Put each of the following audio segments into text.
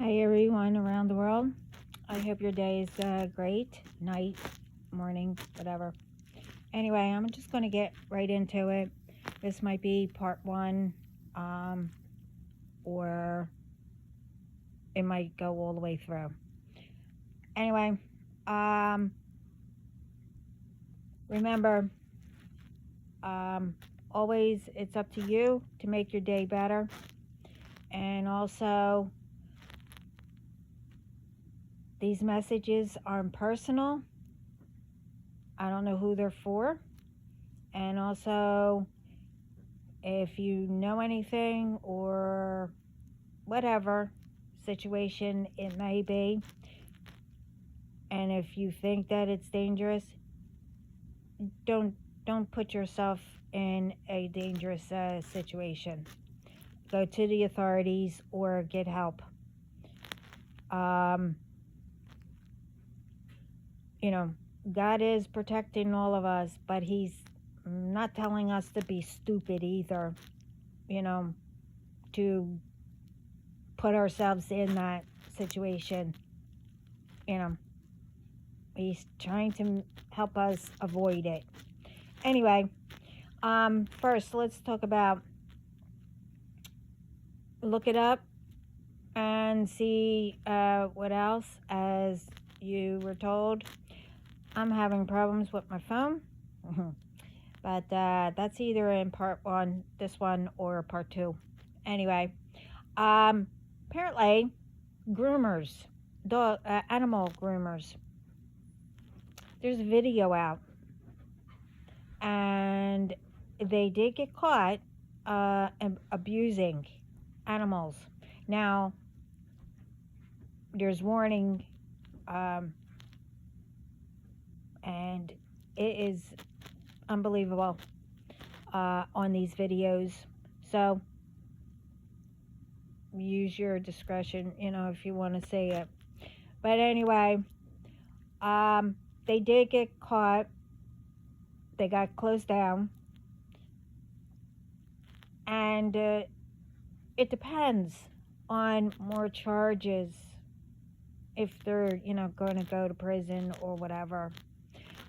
Hi, everyone around the world. I hope your day is great, night, morning, whatever. Anyway, I'm just going to get right into it. This might be part one, um, or it might go all the way through. Anyway, um, remember, um, always it's up to you to make your day better. And also, these messages aren't personal. I don't know who they're for. And also, if you know anything or whatever situation it may be, and if you think that it's dangerous, don't don't put yourself in a dangerous situation. Go to the authorities or get help. Um, you know, God is protecting all of us, but He's not telling us to be stupid either. You know, to put ourselves in that situation. You know, He's trying to help us avoid it. Anyway, first let's talk about, look it up and see what else. As you were told, I'm having problems with my phone, but that's either in part one, this one, or part two. Anyway, apparently, groomers, dog, animal groomers. There's a video out, and they did get caught abusing animals. Now, there's warning, um, and it is unbelievable on these videos. So, use your discretion, if you want to say it. But anyway, they did get caught. They got closed down. And it depends on more charges, if they're, going to go to prison or whatever.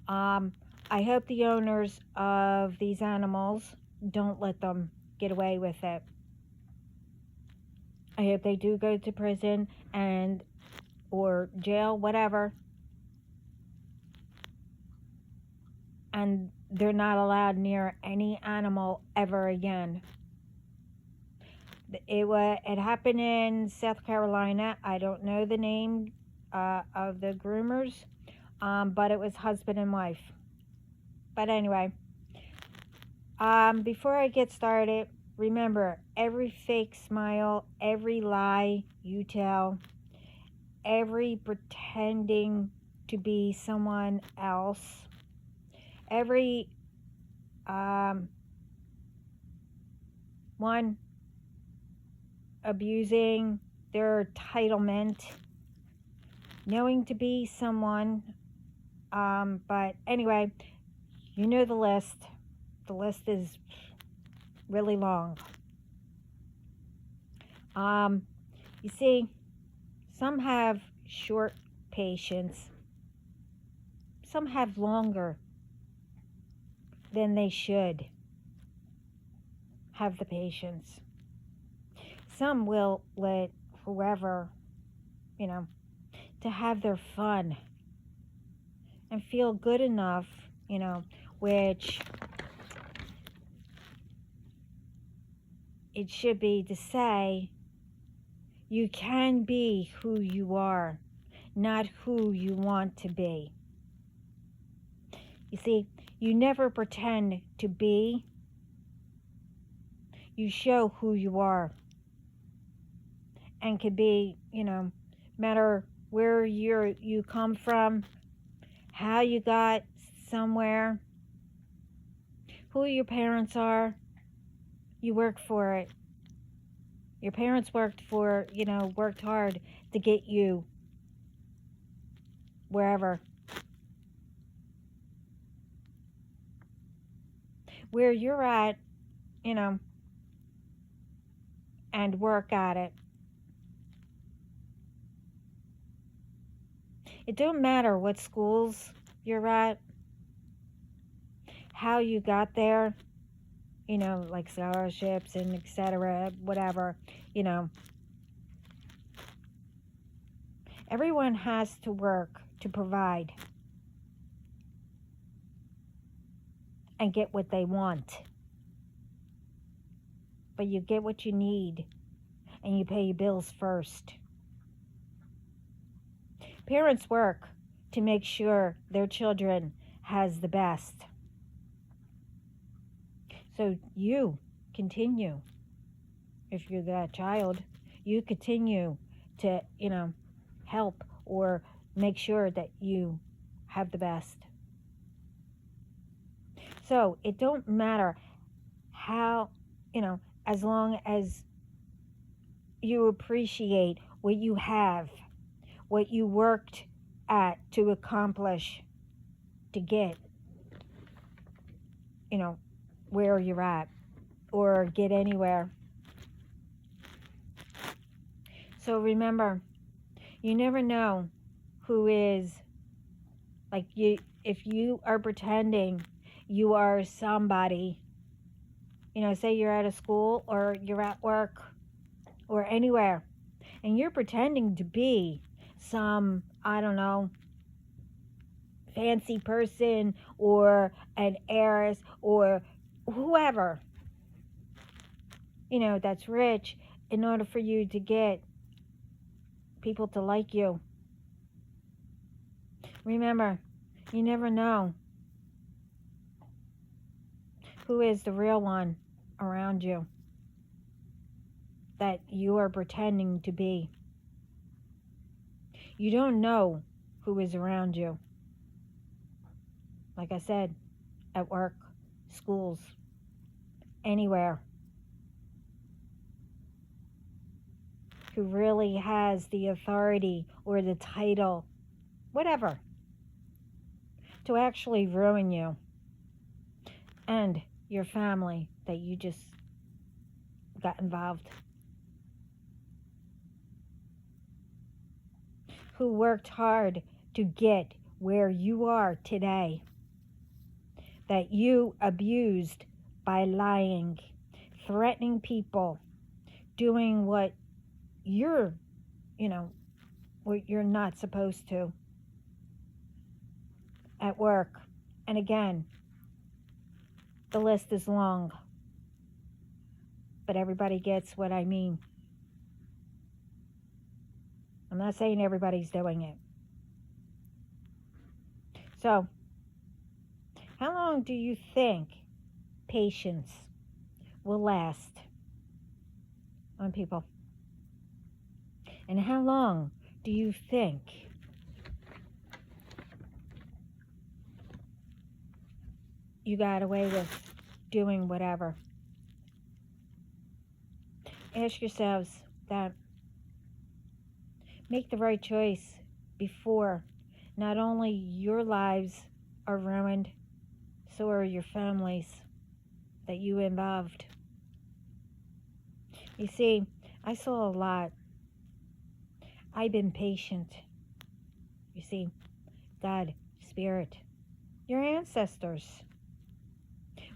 I hope the owners of these animals don't let them get away with it. I hope they do go to prison and or jail, whatever, and they're not allowed near any animal ever again. It happened in South Carolina. I don't know the name of the groomers, but it was husband and wife. But anyway, before I get started, remember, every fake smile, every lie you tell, every pretending to be someone else, every one abusing their entitlement, knowing to be someone. But anyway, you know the list. The list is really long. You see, some have short patience. Some have longer than they should have the patience. Some will let whoever, to have their fun and feel good enough, which it should be to say, you can be who you are, not who you want to be. You see, you never pretend to be. You show who you are. And could be, matter where you come from, how you got somewhere, who your parents are. You work for it. Your parents worked hard to get you wherever. Where you're at, and work at it. It don't matter what schools you're at, how you got there, like scholarships and etc., whatever, you know, everyone has to work to provide and get what they want. But you get what you need and you pay your bills first. Parents work to make sure their children has the best. So you continue, if you're that child, you continue to, help or make sure that you have the best. So it don't matter how, as long as you appreciate what you have, what you worked at to accomplish, to get, where you're at or get anywhere. So remember, you never know who is, like, you, if you are pretending you are somebody, say you're at a school or you're at work or anywhere, and you're pretending to be some, I don't know, fancy person or an heiress or whoever, that's rich, in order for you to get people to like you. Remember, you never know who is the real one around you that you are pretending to be. You don't know who is around you. Like I said, at work, schools, anywhere, who really has the authority or the title, whatever, to actually ruin you and your family that you just got involved. Who worked hard to get where you are today, that you abused by lying, threatening people, doing what you're, what you're not supposed to at work. And again, the list is long, but everybody gets what I mean. I'm not saying everybody's doing it. So, how long do you think patience will last on people? And how long do you think you got away with doing whatever? Ask yourselves that. Make the right choice before not only your lives are ruined, so are your families that you involved. You see, I saw a lot. I've been patient. You see, God, Spirit, your ancestors,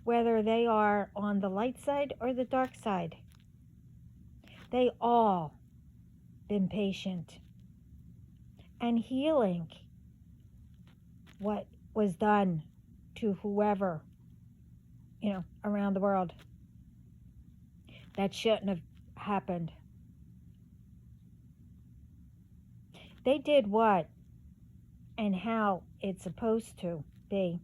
whether they are on the light side or the dark side, they all been patient and healing what was done to whoever, around the world that shouldn't have happened. They did what and how it's supposed to be.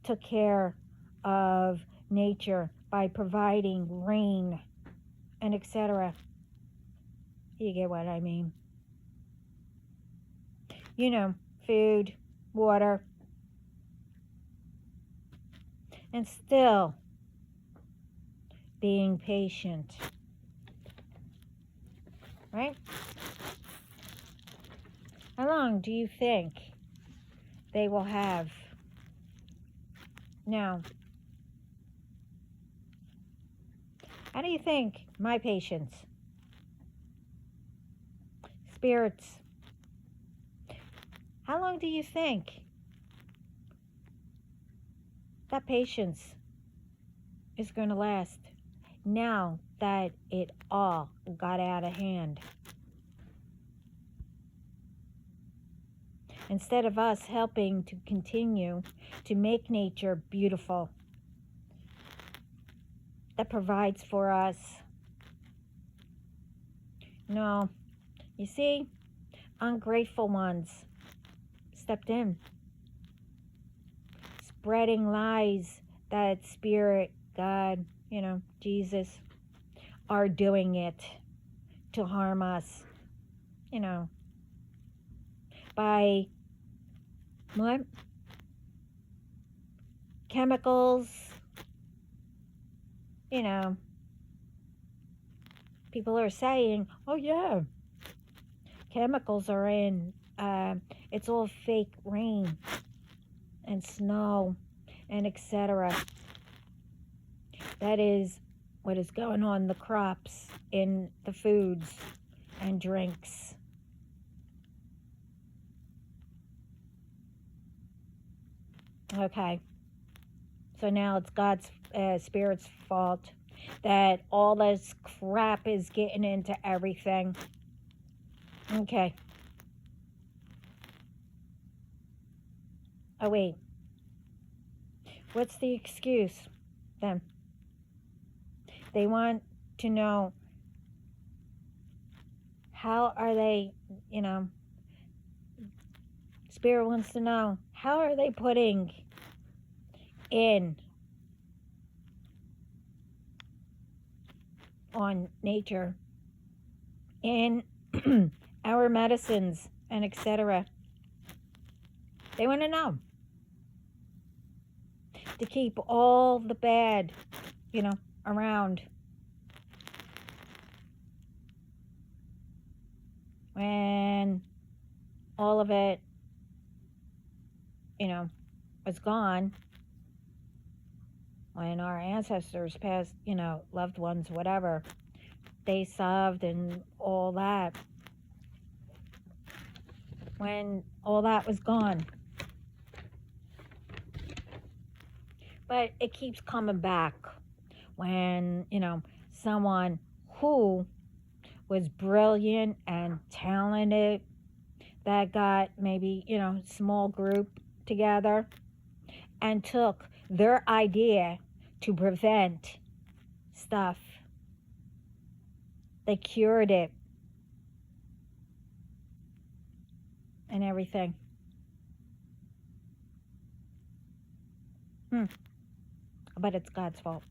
Took care of nature by providing rain and etc. You get what I mean. Food, water, and still being patient. Right? How long do you think they will have? Now, how do you think my patience, spirits, How long do you think that patience is going to last now that it all got out of hand? Instead of us helping to continue to make nature beautiful, that provides for us. No, you see, ungrateful ones stepped in, spreading lies that Spirit, God, Jesus, are doing it to harm us, by what? Chemicals, people are saying, oh yeah, chemicals are in, it's all fake rain and snow and etc. That is what is going on in the crops, in the foods and drinks. Okay, so now it's God's Spirit's fault that all this crap is getting into everything. Okay. Oh wait, what's the excuse then? They want to know, how are they, Spirit wants to know, how are they putting in on nature, in our medicines and etc. They want to know, to keep all the bad, around. When all of it, was gone, when our ancestors passed, loved ones, whatever, they solved and all that, when all that was gone. But it keeps coming back when, someone who was brilliant and talented, that got maybe, small group together and took their idea to prevent stuff. They cured it and everything. But it's God's fault.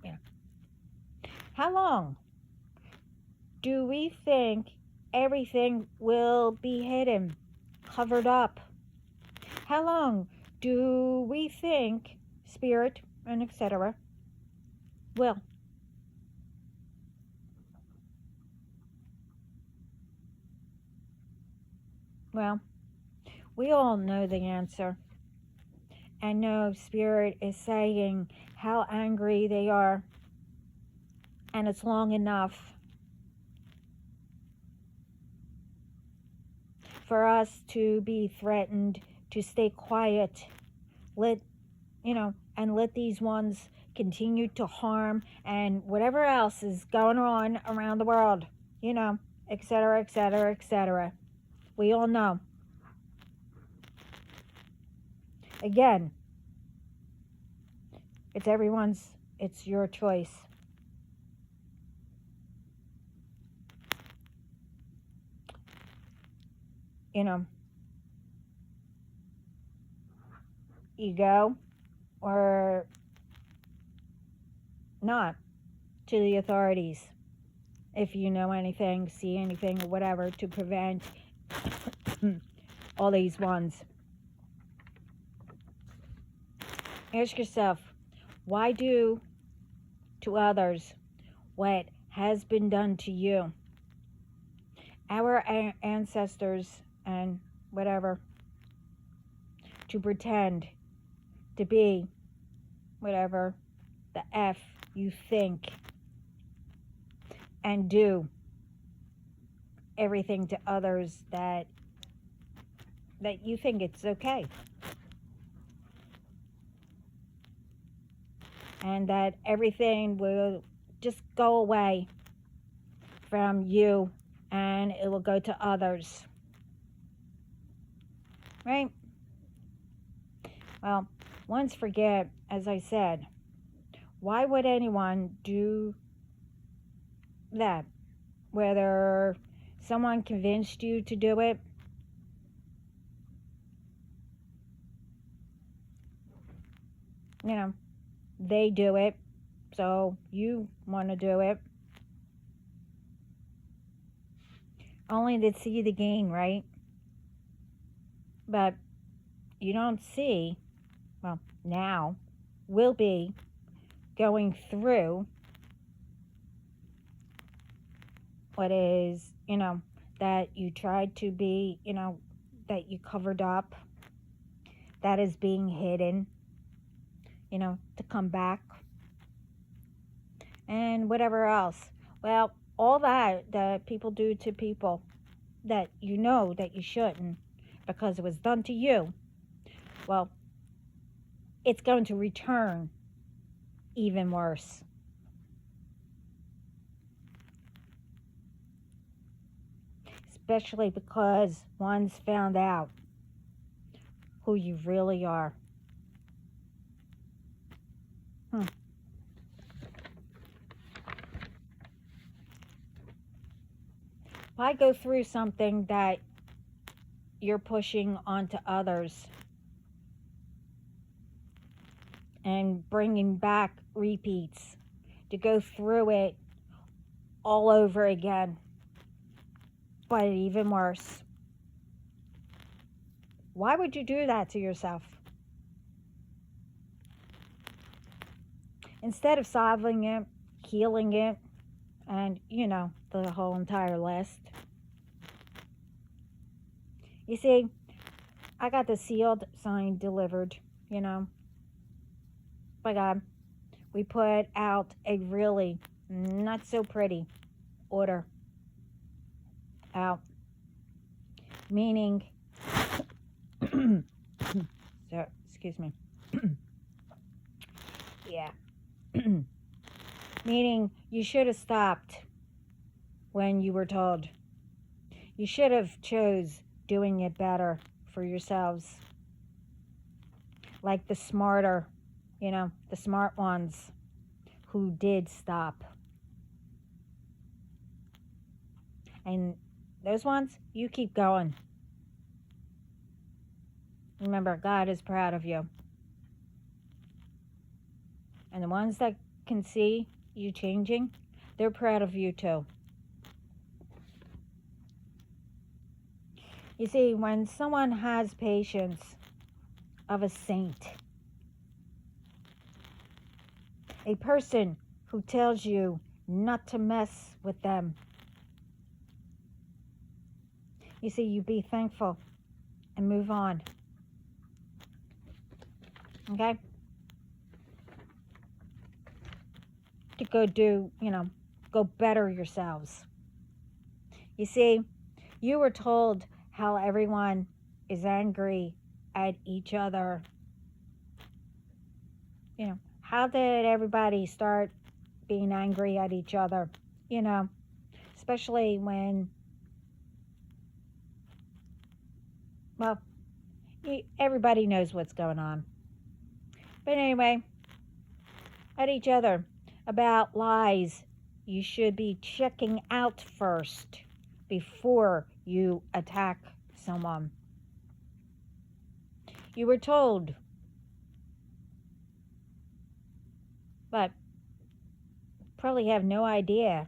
Yeah. How long do we think everything will be hidden, covered up? How long do we think Spirit and etc. will? Well, we all know the answer. And no, Spirit is saying how angry they are. And it's long enough for us to be threatened to stay quiet. And let these ones continue to harm and whatever else is going on around the world, etc., etc., etc. We all know. Again, it's your choice. You go or not to the authorities if you know anything, see anything, or whatever, to prevent all these ones. Ask yourself, why do to others what has been done to you? Our ancestors and whatever, to pretend to be whatever the F you think and do everything to others that that you think it's okay. And that everything will just go away from you and it will go to others. Right? Well, once forget, as I said, why would anyone do that? Whether someone convinced you to do it, you know, they do it, so you want to do it. Only to see the gain, right? But you don't see, well, now, will be going through what is, that you tried to be, that you covered up, that is being hidden, to come back, and whatever else. Well, all that people do to people that you know that you shouldn't because it was done to you, well, it's going to return even worse. Especially because one's found out who you really are. Why go through something that you're pushing onto others and bringing back repeats to go through it all over again, but even worse? Why would you do that to yourself? Instead of solving it, healing it, and the whole entire list. You see, I got the sealed, signed, delivered, by God. We put out a really not so pretty order out, meaning so, excuse me. Yeah. Meaning you should have stopped when you were told. You should have chose doing it better for yourselves. Like the smarter, the smart ones who did stop. And those ones, you keep going. Remember, God is proud of you. And the ones that can see you changing, they're proud of you too. You see, when someone has patience of a saint, a person who tells you not to mess with them, you see, you be thankful and move on. Okay? To go do, go better yourselves. You see, you were told how everyone is angry at each other. How did everybody start being angry at each other? Especially when, well, everybody knows what's going on. But anyway, at each other about lies you should be checking out first before you attack someone. You were told, but probably have no idea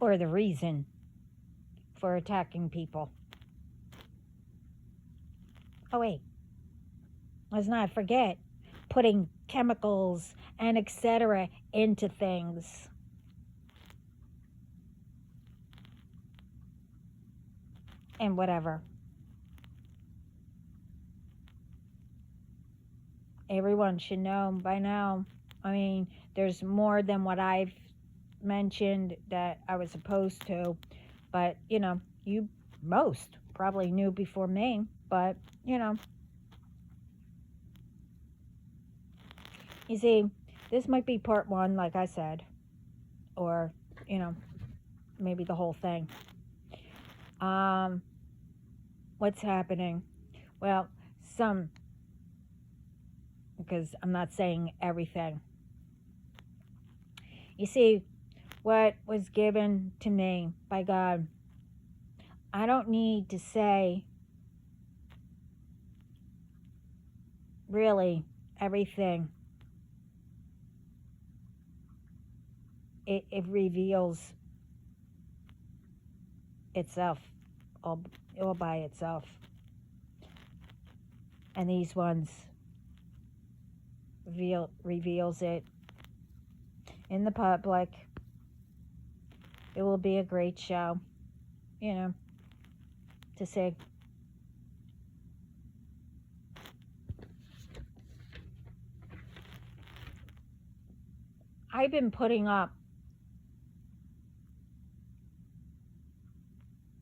or the reason for attacking people. Oh wait, let's not forget putting chemicals and etc. into things. And whatever. Everyone should know by now. I mean, there's more than what I've mentioned that I was supposed to, but most probably knew before me, but you see, this might be part one, like I said, or you know, maybe the whole thing. What's happening? Well, some, because I'm not saying everything. You see, what was given to me by God, I don't need to say really everything. It reveals itself all by itself. And these ones reveals it in the public. It will be a great show, to see. I've been putting up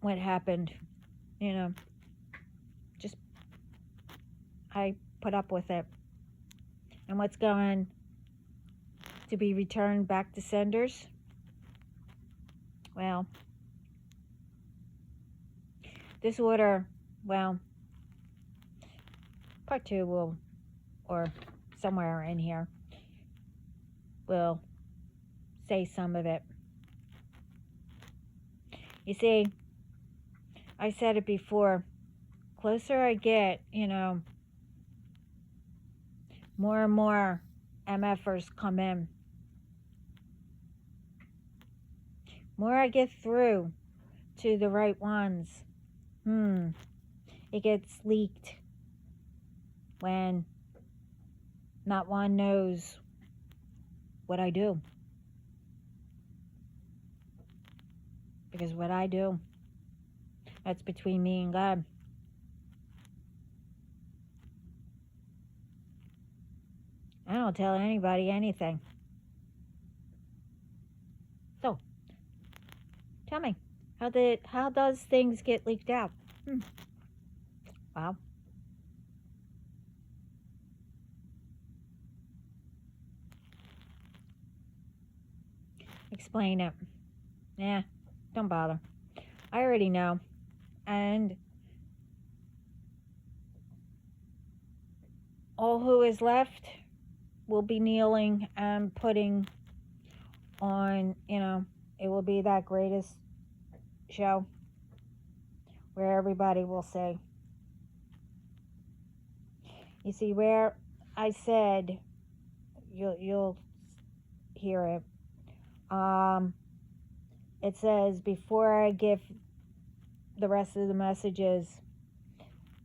what happened, just I put up with it. And what's going to be returned back to senders? Well, this order, well, part two will, or somewhere in here, will say some of it. You see, I said it before, closer I get, more and more MFers come in. More I get through to the right ones, it gets leaked when not one knows what I do. Because what I do, that's between me and God. I don't tell anybody anything. So, tell me, how does things get leaked out? Well, explain it. Yeah, don't bother. I already know. And all who is left will be kneeling and putting on, it will be that greatest show where everybody will say. You see, where I said, you'll hear it. It says, before I give the rest of the messages,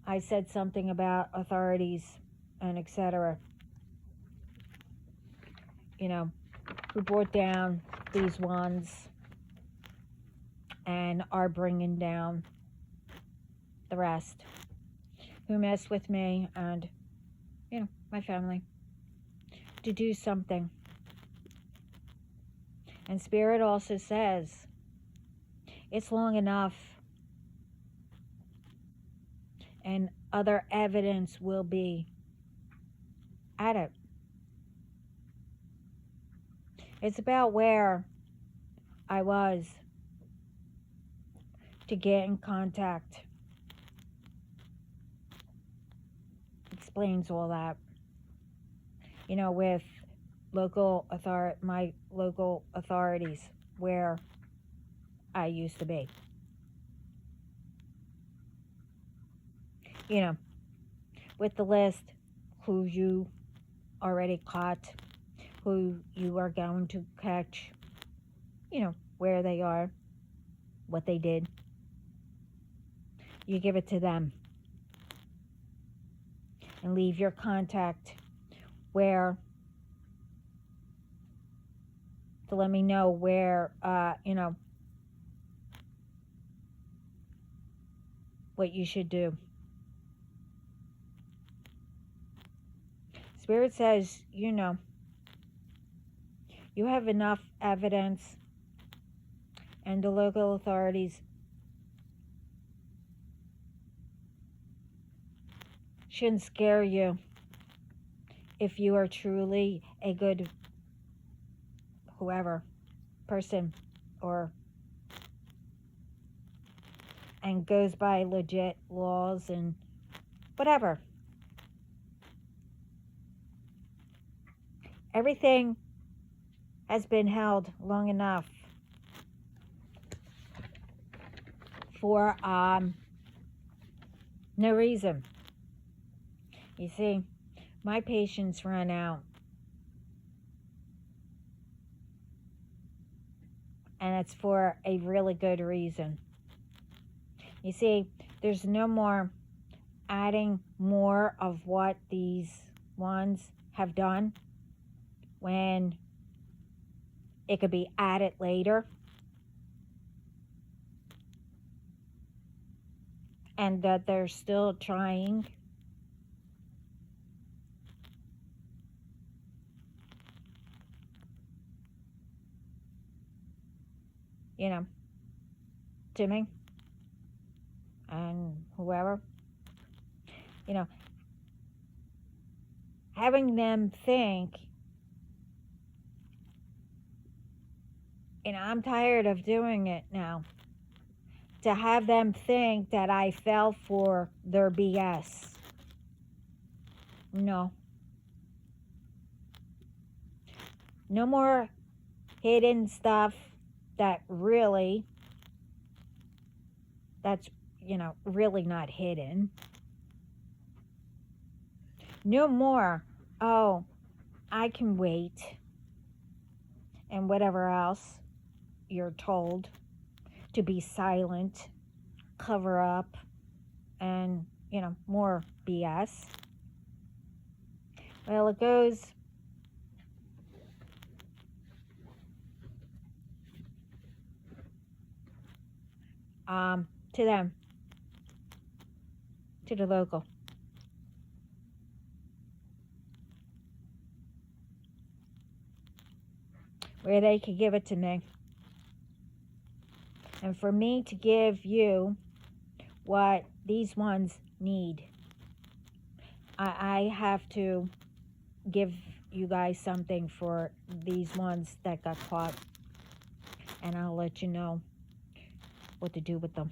I said something about authorities and etc. Who brought down these ones and are bringing down the rest, who mess with me and, my family, to do something. And Spirit also says, it's long enough, and other evidence will be added. It's about where I was to get in contact. Explains all that. With my local authorities where I used to be. With the list, who you already caught, who you are going to catch, where they are, what they did. You give it to them. And leave your contact where, to let me know where, what you should do. Spirit says, you have enough evidence, and the local authorities shouldn't scare you if you are truly a good whoever person or and goes by legit laws and whatever. Everything has been held long enough for no reason. You see, my patience ran out. And it's for a really good reason. You see, there's no more adding more of what these ones have done when it could be added later. And that they're still trying. You know, to me and whoever, you know, having them think, I'm tired of doing it now. To have them think that I fell for their BS. No. No more hidden stuff that really, that's, really not hidden. No more, oh, I can wait, and whatever else you're told to be silent, cover up, and, more BS. Well, it goes to them, to the local. Where they could give it to me. And for me to give you what these ones need, I have to give you guys something for these ones that got caught. And I'll let you know what to do with them.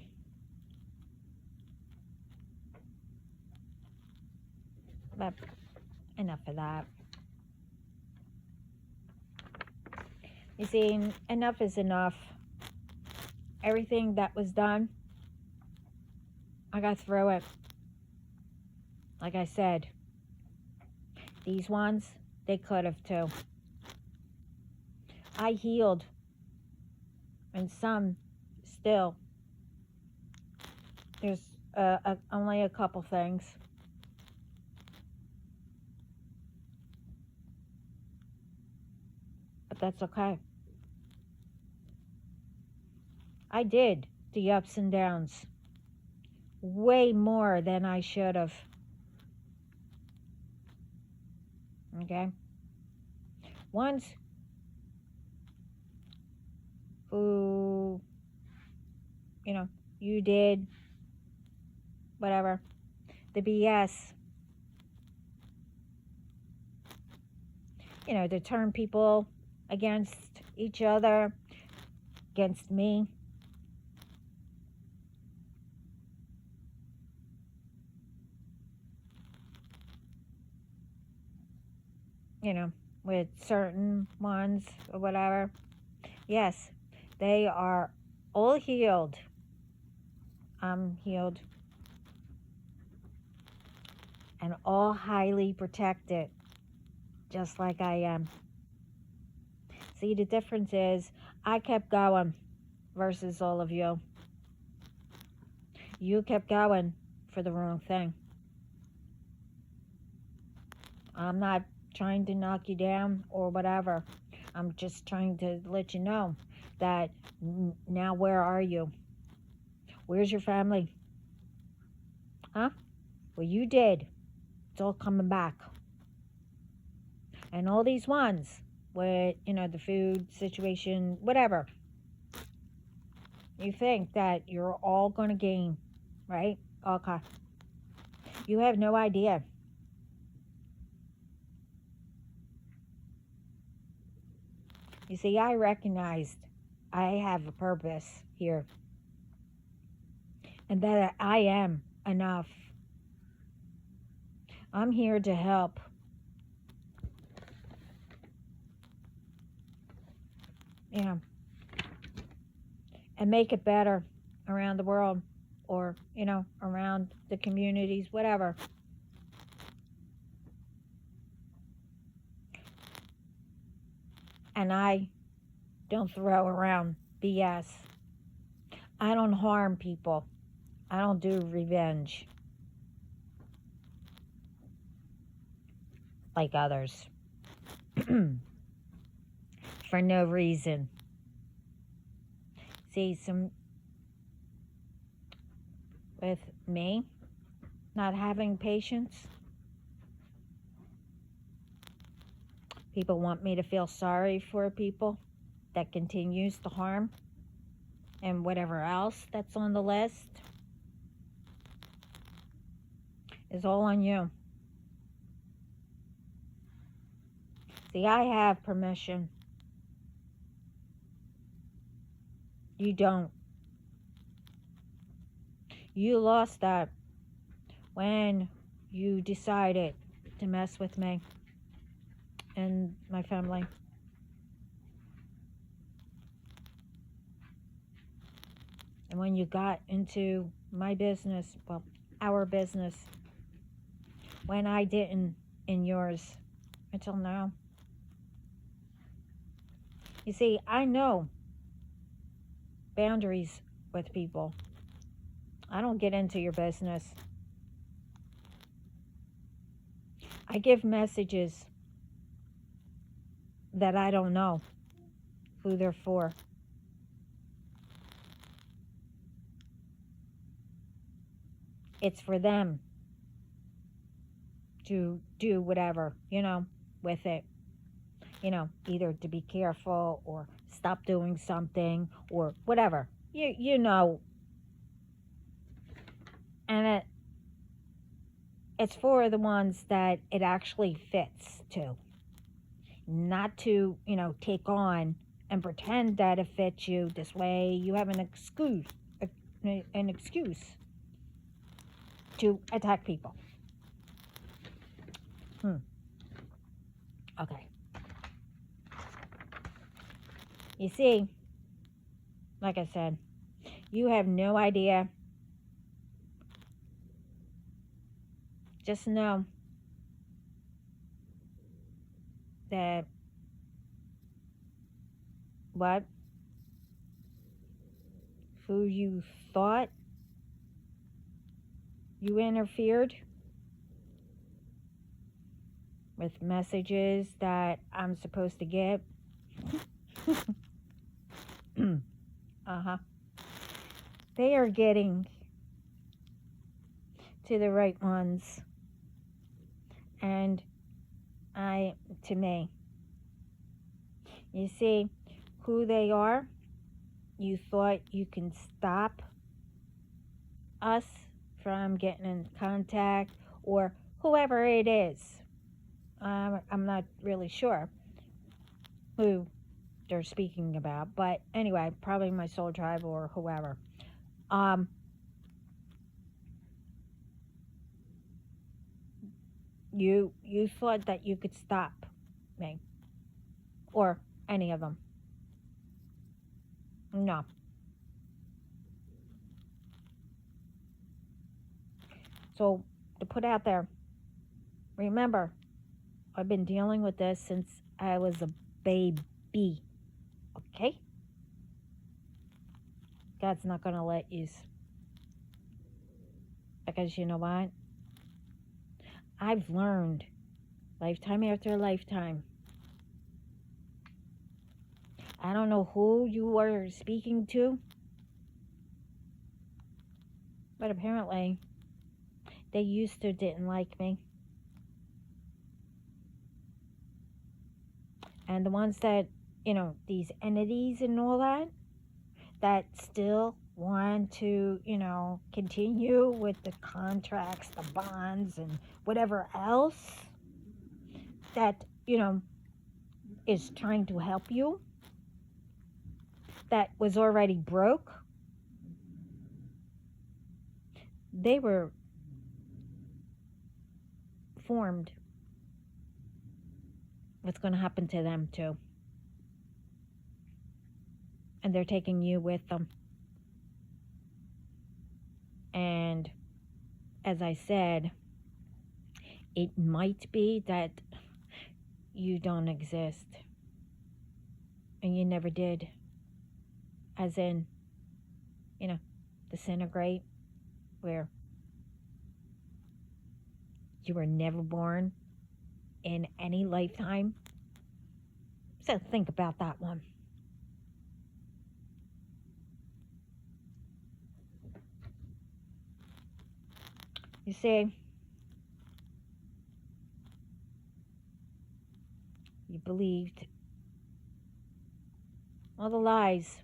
But enough of that. You see, enough is enough. Everything that was done, I got through it. Like I said, these ones, they could have too. I healed. And some still. There's only a couple things. But that's okay. I did the ups and downs. Way more than I should have. Okay? Ones who, you did whatever, the BS, to turn people against each other, against me. With certain ones or whatever. Yes, they are all healed. I'm healed. And all highly protected, just like I am. See, the difference is I kept going versus all of you. You kept going for the wrong thing. I'm not trying to knock you down or whatever. I'm just trying to let you know that now where are you? Where's your family? Huh? Well, you did. It's all coming back. And all these ones with, the food situation, whatever. You think that you're all going to gain, right? Okay. You have no idea. You see, I recognized I have a purpose here and that I am enough. I'm here to help. Yeah. And make it better around the world or, around the communities, whatever. And I don't throw around BS. I don't harm people. I don't do revenge like others for no reason. See, with me not having patience, people want me to feel sorry for people that continues to harm and whatever else that's on the list is all on you. See, I have permission. You don't. You lost that when you decided to mess with me and my family. And when you got into my business, well, our business, when I didn't in yours until now. You see, I know boundaries with people. I don't get into your business. I give messages that I don't know who they're for. It's for them to do whatever, with it. Either to be careful or stop doing something or whatever. You know. And it's for the ones that it actually fits to. Not to, take on and pretend that it fits you this way. You have an excuse to attack people. Okay. You see, like I said, you have no idea. Just know that who you thought you interfered with messages that I'm supposed to get. They are getting to the right ones. And to me. You see who they are? You thought you can stop us from getting in contact or whoever it is. I'm not really sure who they're speaking about, but anyway, probably my soul tribe or whoever. You thought that you could stop me or any of them. No. So to put out there, remember, I've been dealing with this since I was a baby. Okay? God's not going to let you. Because you know what? I've learned lifetime after lifetime. I don't know who you are speaking to, but apparently they used to didn't like me. And the ones that, these entities and all that still want to, continue with the contracts, the bonds, and whatever else that, is trying to help you, that was already broke, they were formed. What's going to happen to them too? And they're taking you with them. And as I said, it might be that you don't exist and you never did, as in, disintegrate, where you were never born in any lifetime. So think about that one. You see, you believed all the lies.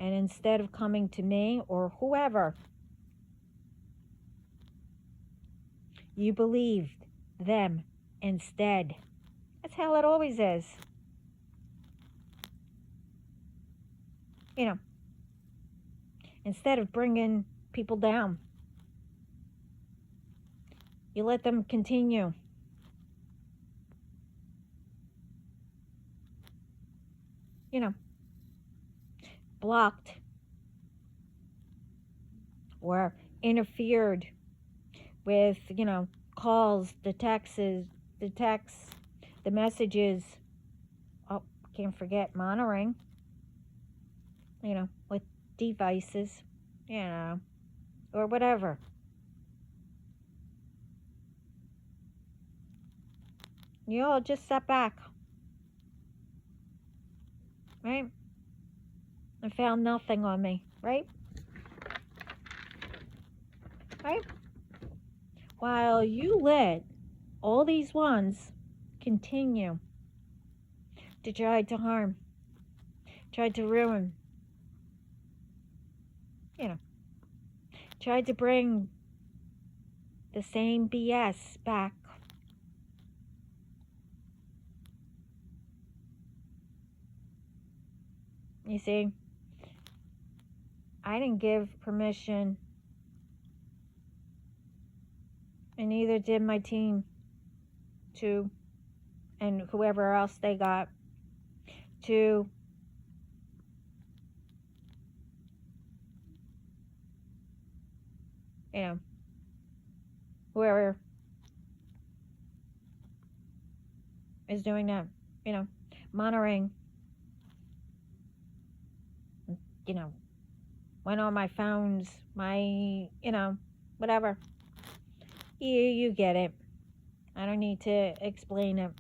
And instead of coming to me or whoever, you believed them instead. That's how it always is. Instead of bringing people down, you let them continue. Blocked or interfered with, calls, the texts, the messages. Oh, can't forget monitoring, with devices, or whatever. You all just sat back, right? And found nothing on me, right? Right? While you let all these ones continue to try to harm, try to ruin, try to bring the same BS back. You see, I didn't give permission, and neither did my team, to, and whoever else they got, to whoever is doing that, monitoring, went on my phones, my, whatever. You get it. I don't need to explain it.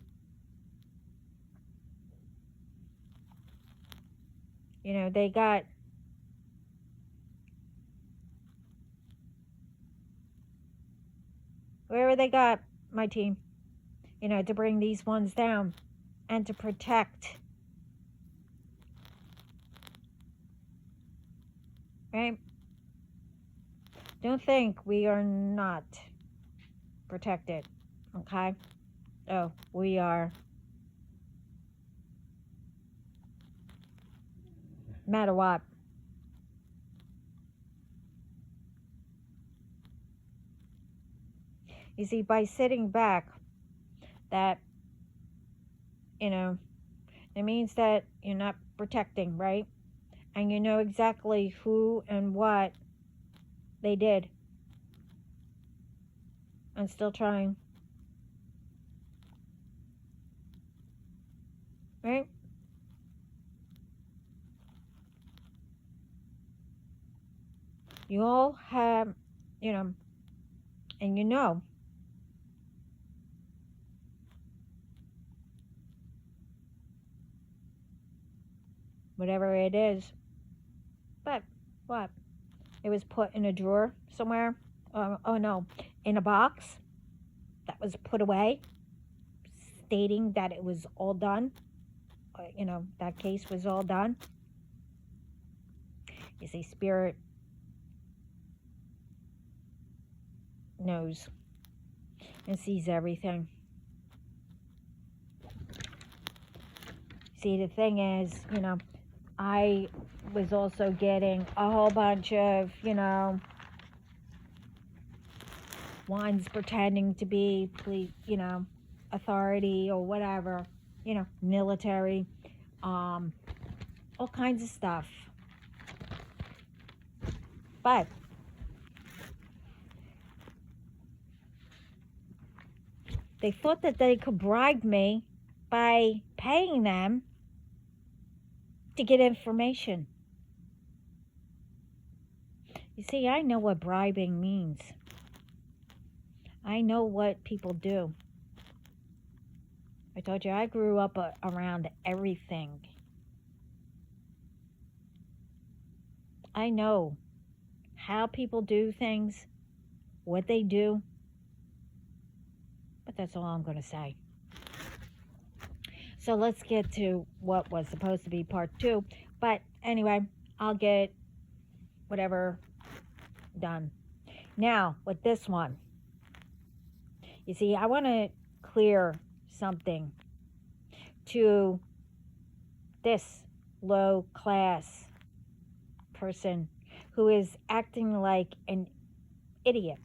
They got wherever they got my team, to bring these ones down and to protect. Right? Don't think we are not protected, okay? Oh, we are. No matter what. You see, by sitting back, that, it means that you're not protecting, right? And you know exactly who and what they did. And still trying. Right? You all have, and whatever it is. But what? It was put in a drawer somewhere. Oh no, in a box that was put away, stating that it was all done. That case was all done. You see, spirit knows and sees everything. See, the thing is, I was also getting a whole bunch of, ones pretending to be, authority or whatever, military, all kinds of stuff. But they thought that they could bribe me by paying them to get information. You see, I know what bribing means. I know what people do. I told you I grew up around everything. I know how people do things, what they do, but that's all I'm going to say. So let's get to what was supposed to be part 2. But anyway, I'll get whatever done. Now, with this one, you see, I want to clear something to this low class person who is acting like an idiot.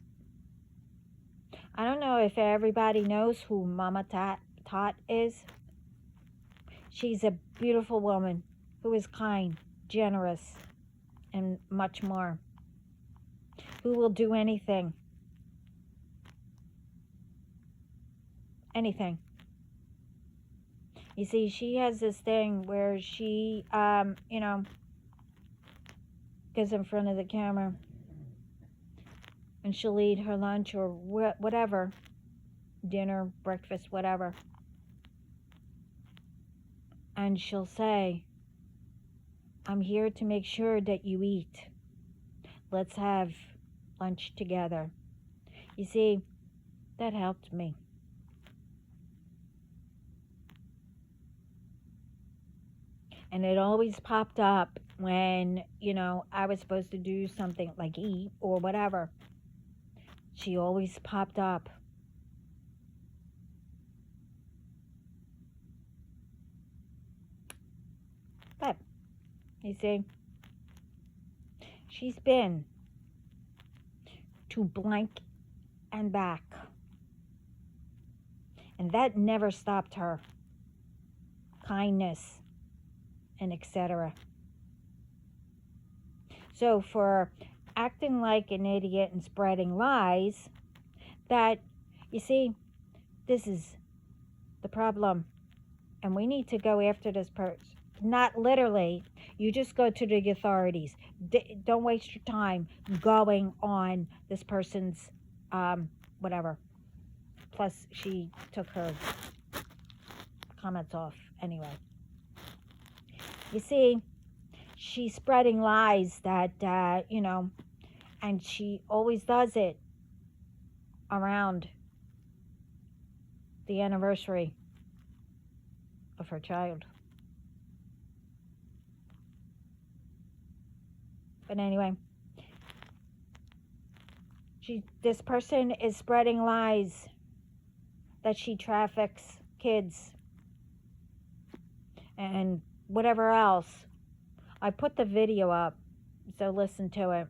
I don't know if everybody knows who Mama Tot is. She's a beautiful woman who is kind, generous, and much more. Who will do anything. Anything. You see, she has this thing where she, gets in front of the camera and she'll eat her lunch or whatever, dinner, breakfast, whatever. And she'll say, I'm here to make sure that you eat. Let's have lunch together. You see, that helped me. And it always popped up when, I was supposed to do something like eat or whatever. She always popped up. But, you see, she's been to blank and back. And that never stopped her. Kindness and etc. So for acting like an idiot and spreading lies, that, you see, this is the problem. And we need to go after this person. Not literally. You just go to the authorities. Don't waste your time going on this person's whatever. Plus, she took her comments off anyway. You see, she's spreading lies that, and she always does it around the anniversary of her child. But anyway, this person is spreading lies that she traffics kids and whatever else. I put the video up, so listen to it.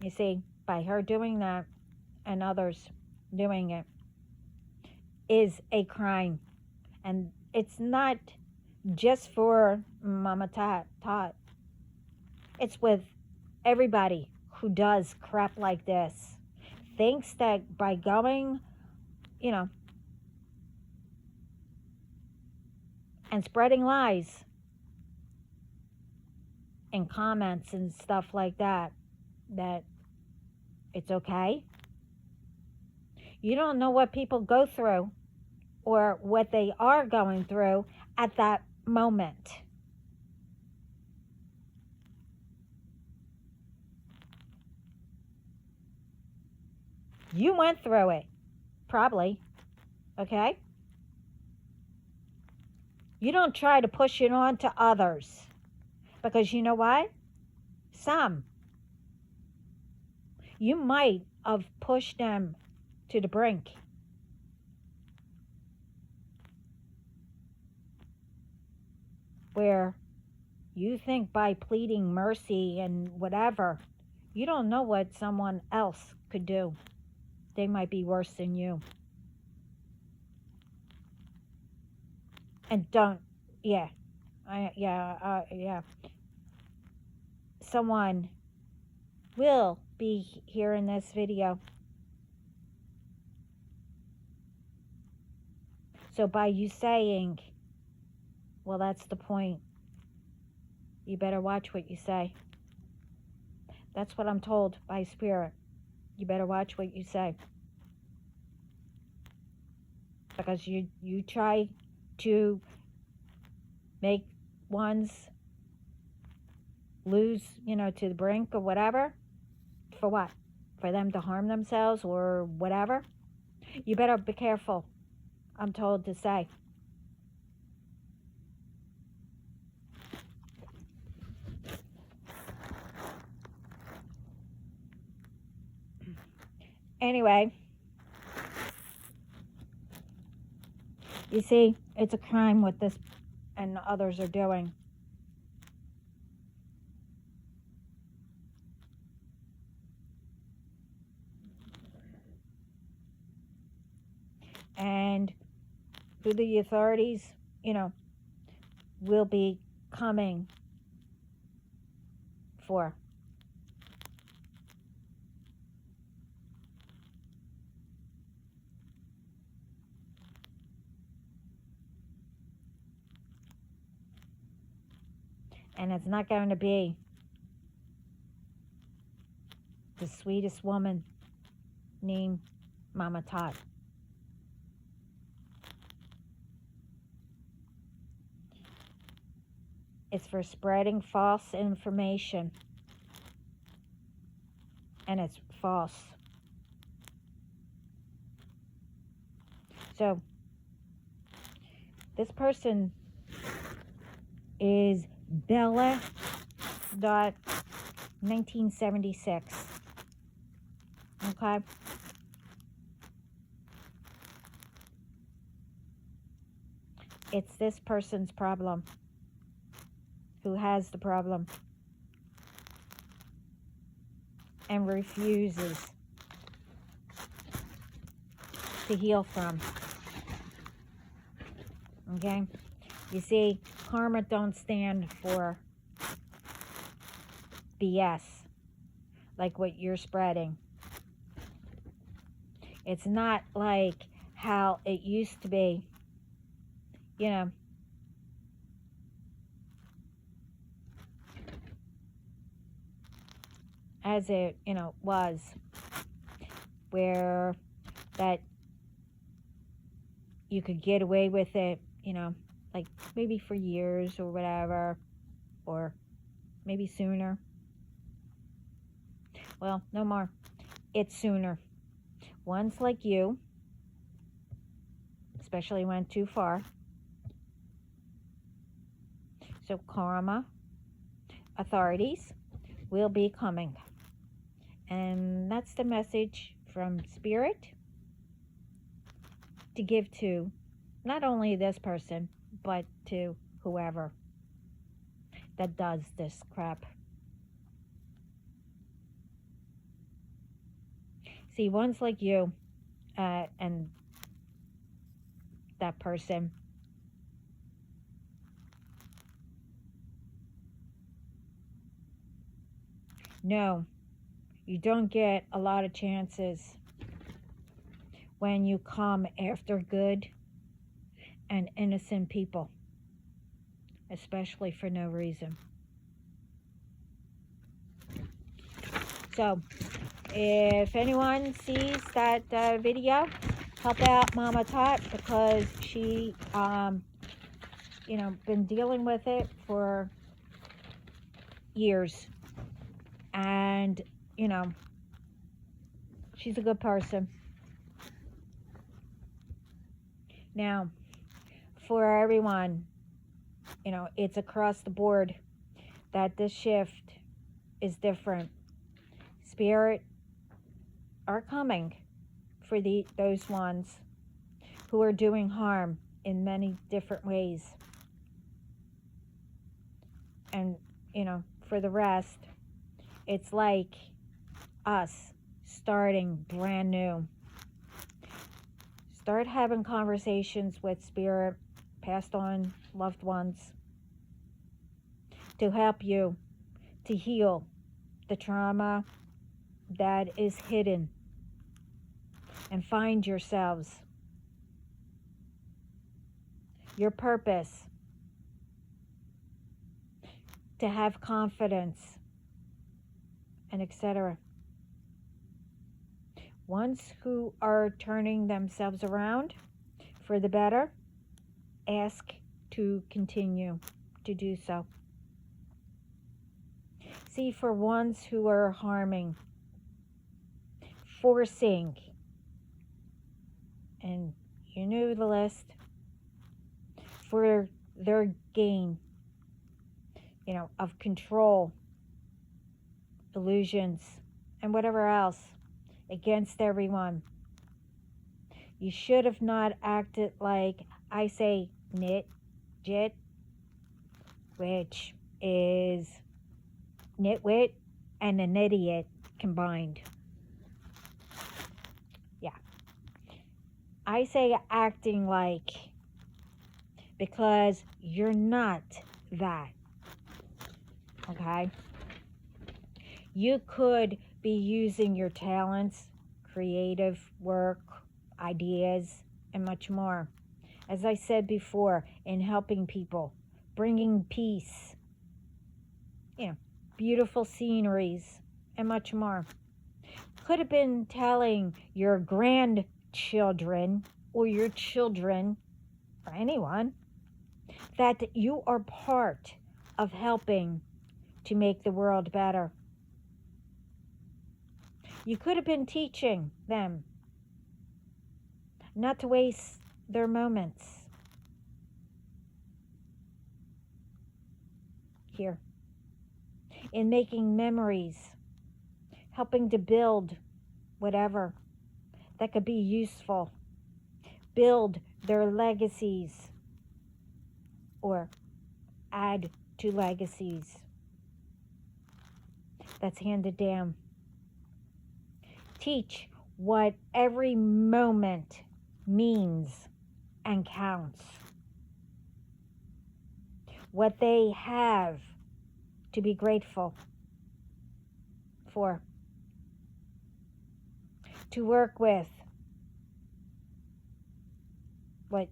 You see, by her doing that and others doing it is a crime. And it's not just for Mama Tot. It's with everybody who does crap like this. Thinks that by going, and spreading lies in comments and stuff like that it's okay. You don't know what people go through or what they are going through at that moment. You went through it, probably, okay? You don't try to push it on to others. Because you know what? You might have pushed them to the brink. Where you think by pleading mercy and whatever, you don't know what someone else could do. They might be worse than you. And don't, yeah, yeah. Someone will be hearing this video. So by you saying, well, that's the point, you better watch what you say. That's what I'm told by Spirit. You better watch what you say. Because you try to make ones lose, to the brink or whatever. For what? For them to harm themselves or whatever? You better be careful, I'm told to say. Anyway, you see, it's a crime what this and others are doing. And who the authorities, will be coming for. And it's not going to be the sweetest woman named Mama Tot. It's for spreading false information. And it's false. So, this person is Bella.1976. Okay? It's this person's problem. Who has the problem and refuses to heal from. Okay? You see, karma don't stand for BS like what you're spreading. It's not like how it used to be, as it, was, where that you could get away with it, like maybe for years or whatever, or maybe sooner. Well, no more. It's sooner. Ones like you, especially went too far. So karma, authorities will be coming. And that's the message from Spirit to give to not only this person, but to whoever that does this crap. See, ones like you and that person, no, you don't get a lot of chances when you come after good and innocent people, especially for no reason. So, if anyone sees that video, help out Mama Tot, because she, been dealing with it for years. And, she's a good person. Now, for everyone It's across the board that this shift is different. Spirit are coming for those ones who are doing harm in many different ways. And, for the rest, it's like us starting brand new. Start having conversations with spirit, passed on loved ones, to help you to heal the trauma that is hidden and find yourselves, your purpose, to have confidence, and etc. Ones who are turning themselves around for the better, ask to continue to do so. See, for ones who are harming, forcing, and you know the list, for their gain, of control, illusions, and whatever else against everyone. You should have not acted like, I say, jit, which is nitwit and an idiot combined. Yeah. I say acting like, because you're not that. Okay? You could be using your talents, creative work, ideas, and much more. As I said before, in helping people, bringing peace, beautiful sceneries, and much more. Could have been telling your grandchildren or your children, or anyone, that you are part of helping to make the world better. You could have been teaching them not to waste their moments here, in making memories, helping to build whatever that could be useful, build their legacies, or add to legacies that's handed down. Teach what every moment means and counts. What they have to be grateful for. To work with what,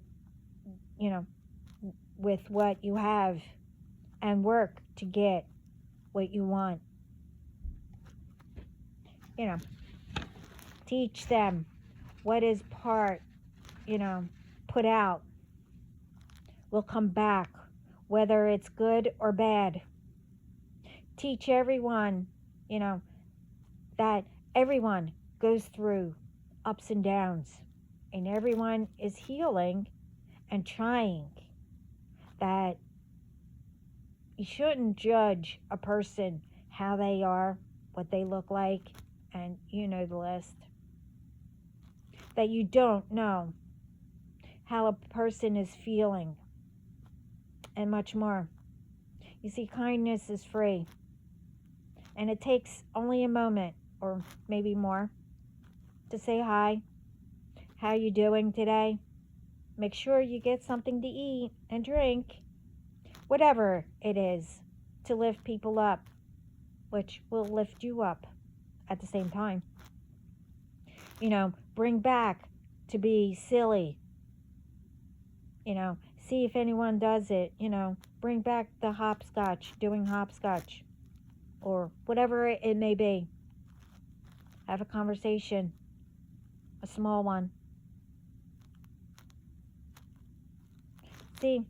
with what you have, and work to get what you want. Teach them what is part, put out will come back, whether it's good or bad. Teach everyone, that everyone goes through ups and downs, and everyone is healing and trying. That you shouldn't judge a person how they are, what they look like, and you know the list. That you don't know how a person is feeling, and much more. You see, kindness is free, and it takes only a moment, or maybe more, to say hi. How you doing today? Make sure you get something to eat and drink, whatever it is, to lift people up, which will lift you up at the same time. Bring back to be silly. See if anyone does it. Bring back the hopscotch, doing hopscotch, or whatever it may be. Have a conversation, a small one. See,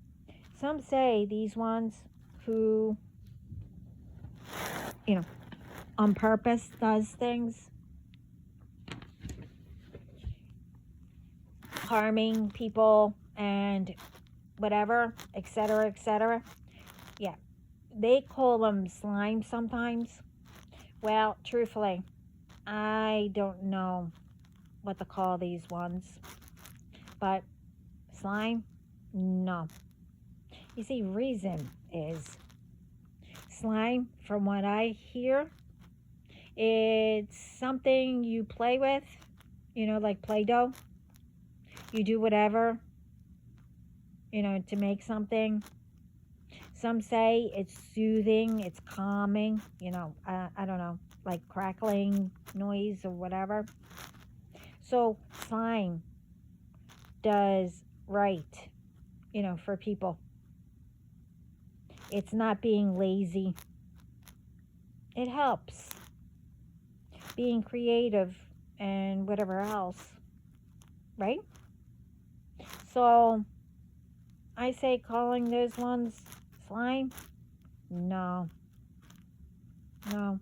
some say these ones who, on purpose does things, harming people and whatever, etc., etc. Yeah, they call them slime sometimes. Well, truthfully, I don't know what to call these ones, but slime, no. You see, reason is slime, from what I hear, it's something you play with, like Play-Doh. You do whatever, to make something. Some say it's soothing, it's calming, I don't know, like crackling noise or whatever. So slime does right, for people. It's not being lazy. It helps. Being creative and whatever else, right? So I say calling those ones slime? No. No.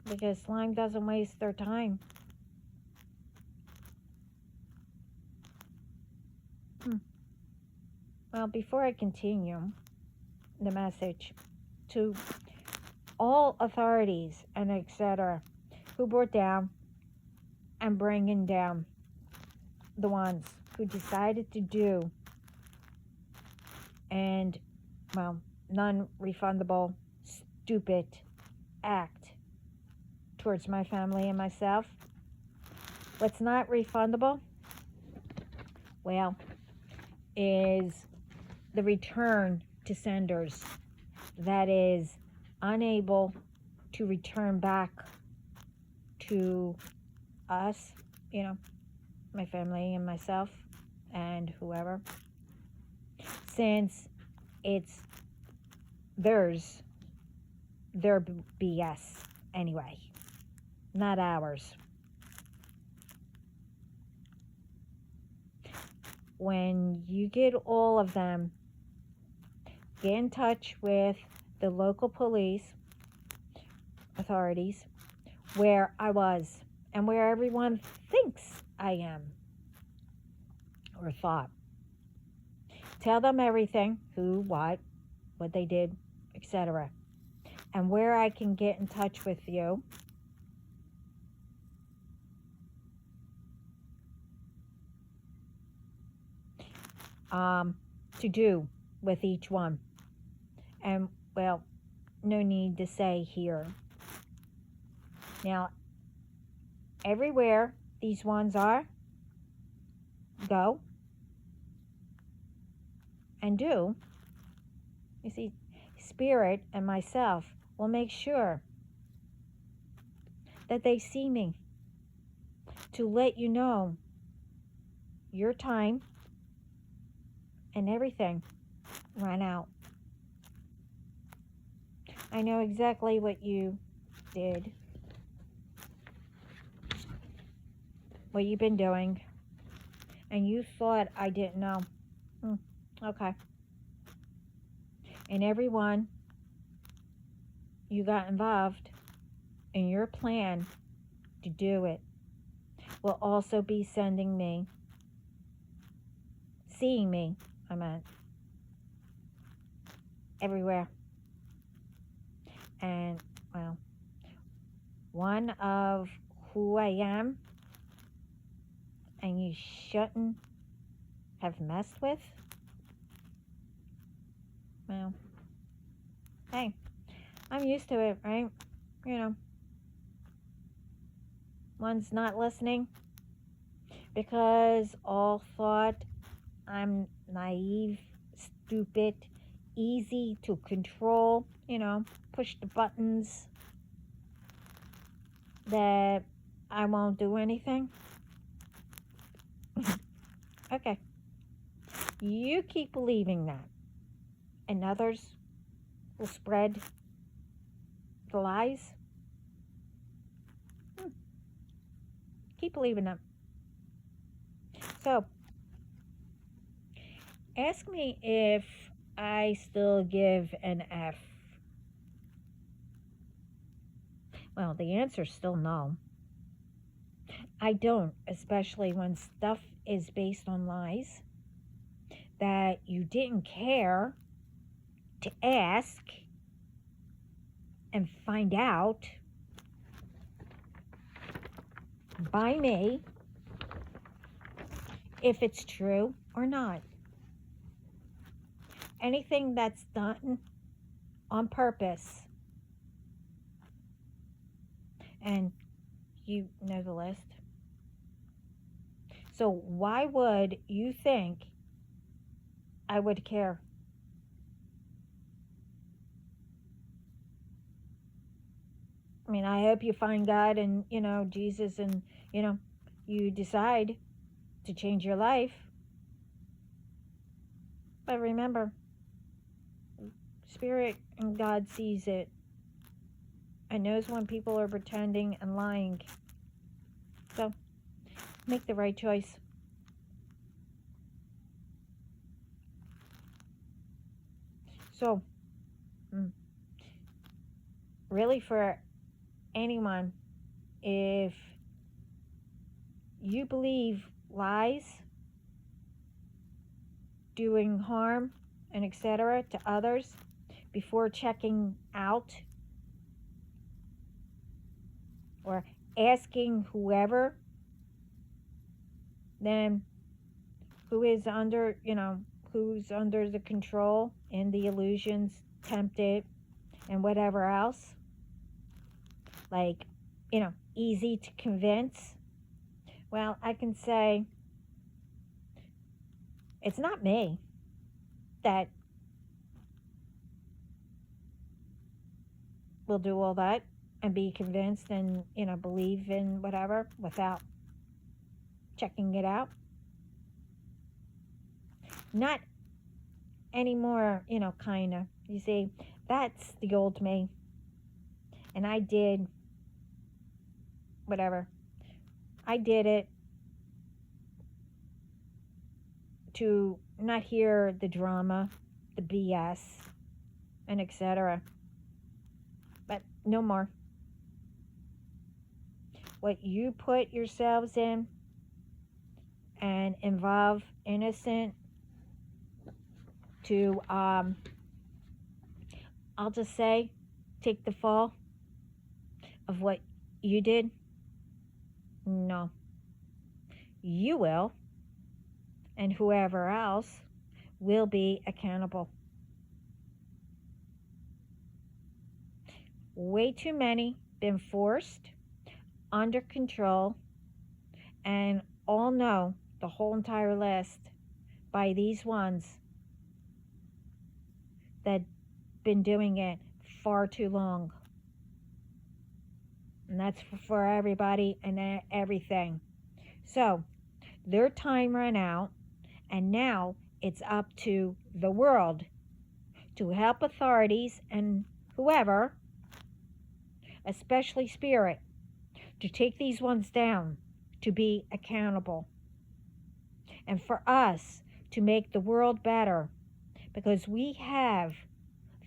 Because slime doesn't waste their time. Well, before I continue the message, to all authorities and etc. who brought down and bringing down the ones who decided to do and, well, non-refundable, stupid act towards my family and myself. What's not refundable, well, is the return to senders that is unable to return back to us, my family and myself and whoever, since it's their BS anyway, not ours. When you get all of them, get in touch with the local police authorities where I was and where everyone thinks I am or thought. Tell them everything, who, what they did, etc. And where I can get in touch with you. To do with each one. And, well, no need to say here. Now, everywhere these ones are, go and do. You see, Spirit and myself will make sure that they see me to let you know your time and everything ran out. I know exactly what you did, what you've been doing, and you thought I didn't know. Okay. And everyone you got involved in your plan to do it will also be seeing me, I meant, everywhere. And, well, one of who I am and you shouldn't have messed with, well, hey, I'm used to it, right? One's not listening because all thought I'm naive, stupid, easy to control, push the buttons, that I won't do anything. Okay. You keep believing that, and others will spread the lies. Keep believing them. So, ask me if I still give an F. Well, the answer's still no. I don't, especially when stuff is based on lies that you didn't care to ask and find out by me if it's true or not. Anything that's done on purpose, and you know the list. So why would you think I would care? I mean, I hope you find God and, Jesus, and, you decide to change your life. But remember, Spirit and God sees it and knows when people are pretending and lying. So make the right choice. So, really, for anyone, if you believe lies, doing harm and etc. to others before checking out or asking whoever, then who's under the control and the illusions, tempted, and whatever else, like, easy to convince. Well, I can say it's not me that will do all that and be convinced and, believe in whatever without checking it out. Not anymore, kind of. You see, that's the old me. And I did whatever. I did it to not hear the drama, the BS, and etc. But no more. What you put yourselves in and involve innocent to, I'll just say, take the fall of what you did. No. You will, and whoever else will be accountable. Way too many been forced, under control, and all know the whole entire list by these ones that been doing it far too long. And that's for everybody and everything. So their time ran out, and now it's up to the world to help authorities and whoever, especially Spirit, to take these ones down, to be accountable, and for us to make the world better, because we have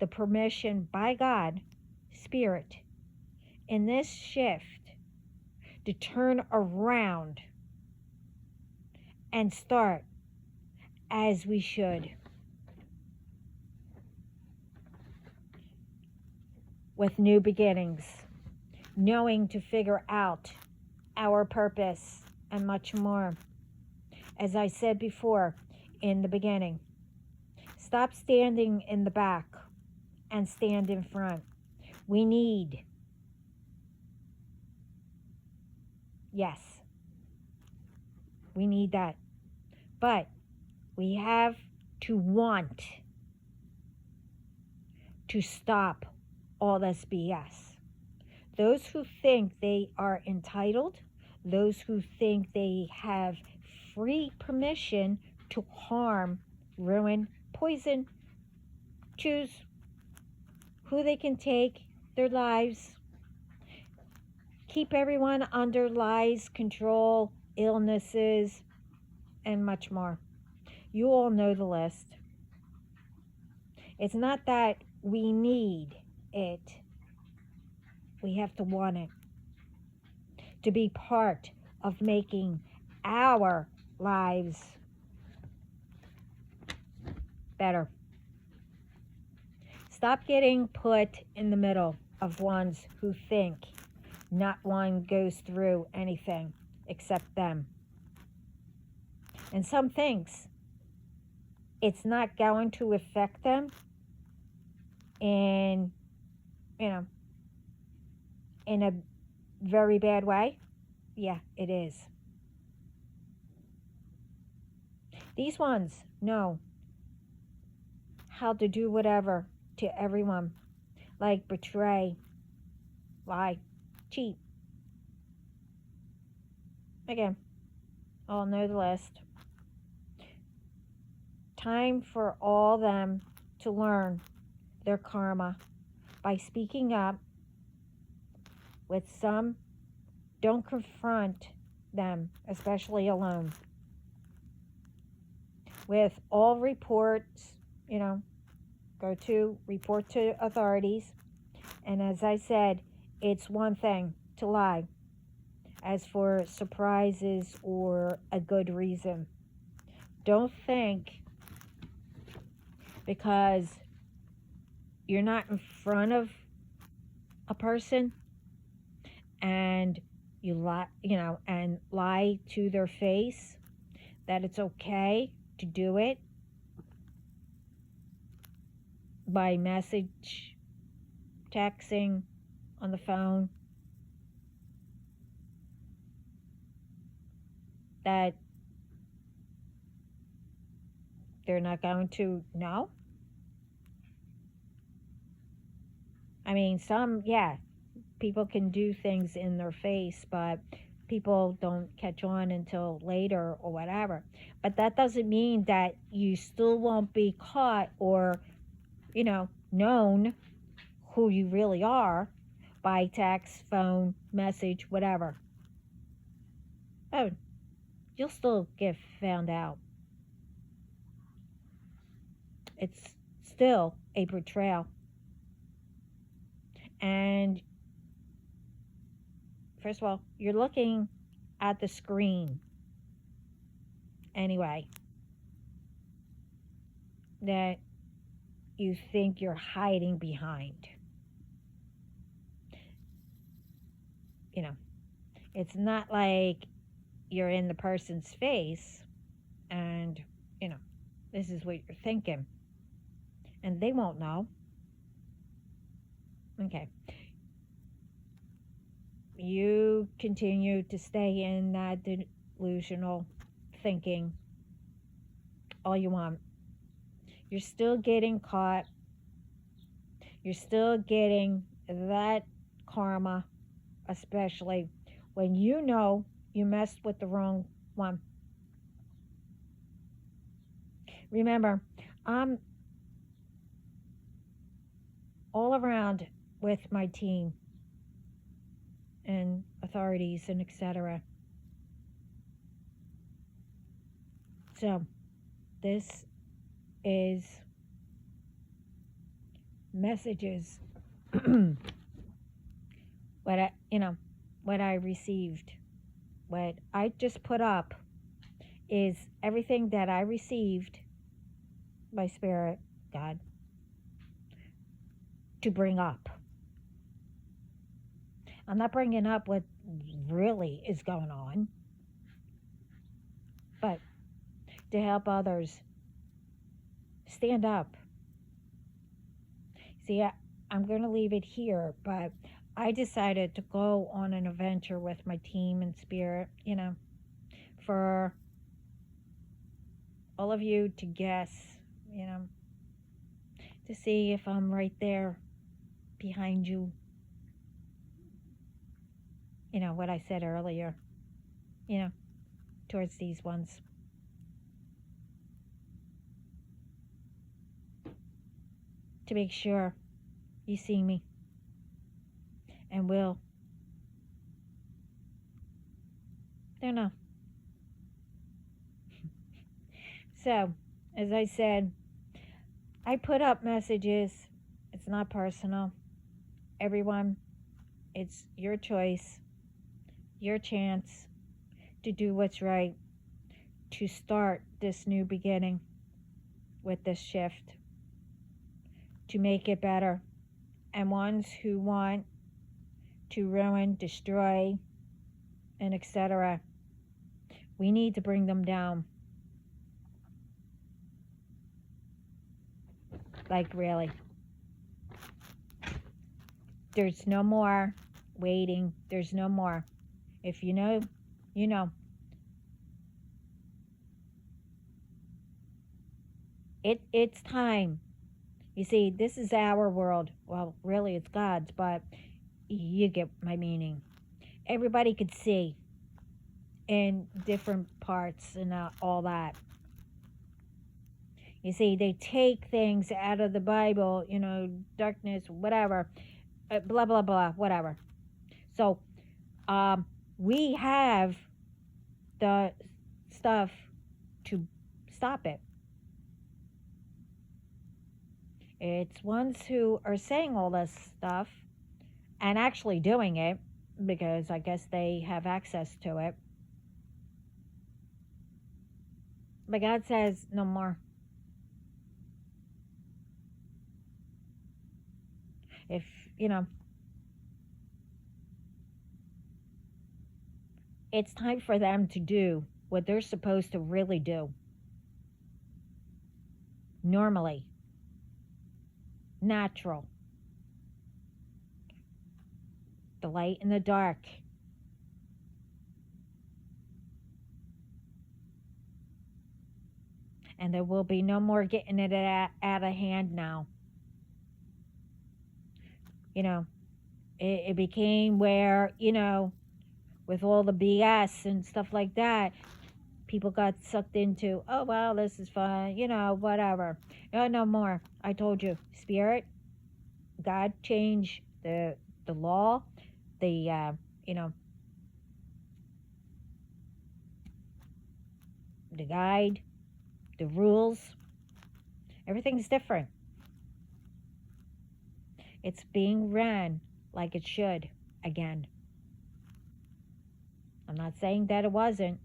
the permission by God, Spirit, in this shift to turn around and start as we should, with new beginnings, knowing to figure out our purpose and much more. As I said before in the beginning, stop standing in the back and stand in front. We need, yes, we need that. But we have to want to stop all this BS. Those who think they are entitled, those who think they have free permission to harm, ruin, poison, choose who they can take their lives, keep everyone under lies, control, illnesses, and much more. You all know the list. It's not that we need it. We have to want it to be part of making our lives better. Stop getting put in the middle of ones who think not one goes through anything except them. And some thinks it's not going to affect them in, in a very bad way. Yeah, it is. These ones know how to do whatever to everyone, like betray, lie, cheat. Again, I'll know the list. Time for all them to learn their karma by speaking up. With some, don't confront them, especially alone. With all reports, go to report to authorities. And as I said, it's one thing to lie. As for surprises or a good reason, don't think because you're not in front of a person and you lie, and lie to their face, that it's okay to do it by message, texting, on the phone, that they're not going to know. I mean, people can do things in their face, but people don't catch on until later or whatever. But that doesn't mean that you still won't be caught or, known who you really are by text, phone, message, whatever. Oh, you'll still get found out. It's still a betrayal. And first of all, you're looking at the screen anyway that you think you're hiding behind. It's not like you're in the person's face and, this is what you're thinking. And they won't know. Okay. You continue to stay in that delusional thinking all you want. You're still getting caught. You're still getting that karma, especially when you know you messed with the wrong one. Remember, I'm all around with my team and authorities and etc. So this is messages what I received. What I just put up is everything that I received by Spirit, God, to bring up. I'm not bringing up what really is going on, but to help others stand up. See, I'm going to leave it here, but I decided to go on an adventure with my team and Spirit, for all of you to guess, to see if I'm right there behind you. What I said earlier, towards these ones. To make sure you see me and will. Don't know. So, as I said, I put up messages. It's not personal. Everyone, it's your choice, your chance to do what's right, to start this new beginning with this shift, to make it better. And ones who want to ruin, destroy, and etc., we need to bring them down. Like, really. There's no more waiting. There's no more. If you know, you know. It's time. You see, this is our world. Well, really, it's God's, but you get my meaning. Everybody could see in different parts and all that. You see, they take things out of the Bible, darkness, whatever, blah, blah, blah, whatever. So, we have the stuff to stop it. It's ones who are saying all this stuff and actually doing it, because I guess they have access to it. But God says no more. If, it's time for them to do what they're supposed to really do. Normally. Natural. The light and the dark. And there will be no more getting it out of hand now. It became where, with all the BS and stuff like that, people got sucked into, oh, well, this is fun, whatever. No more. I told you, Spirit, God changed the law, the guide, the rules. Everything's different. It's being ran like it should again. I'm not saying that it wasn't.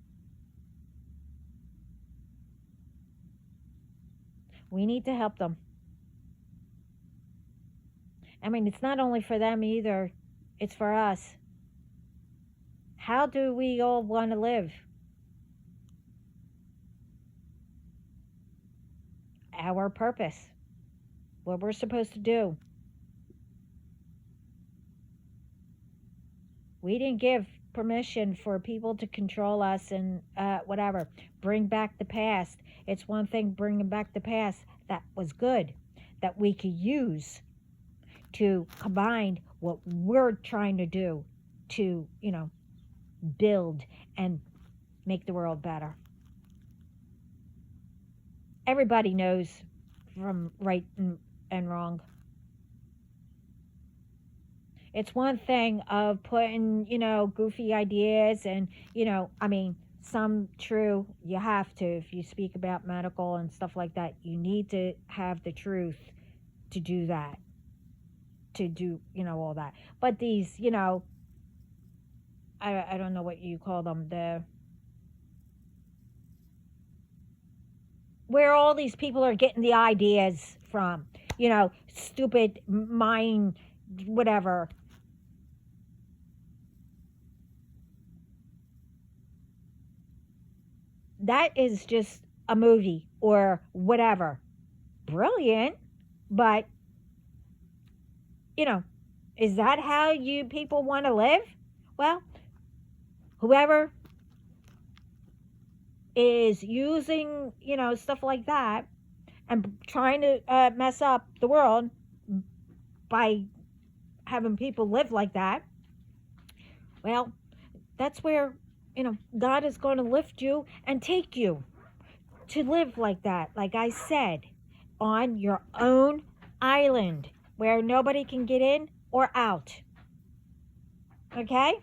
We need to help them. I mean, it's not only for them either. It's for us. How do we all want to live? Our purpose. What we're supposed to do. We didn't give permission for people to control us and whatever. Bring back the past. It's one thing bringing back the past that was good, that we could use to combine what we're trying to do to, build and make the world better. Everybody knows from right and wrong. It's one thing of putting, goofy ideas and, some true. You have to. If you speak about medical and stuff like that, you need to have the truth to do that. To do, all that. But these, I don't know what you call them, where all these people are getting the ideas from, stupid mind, whatever. That is just a movie or whatever. Brilliant, but, is that how you people want to live? Well, whoever is using, stuff like that and trying to mess up the world by having people live like that, well, that's where, God is going to lift you and take you to live like that, like I said, on your own island where nobody can get in or out. Okay?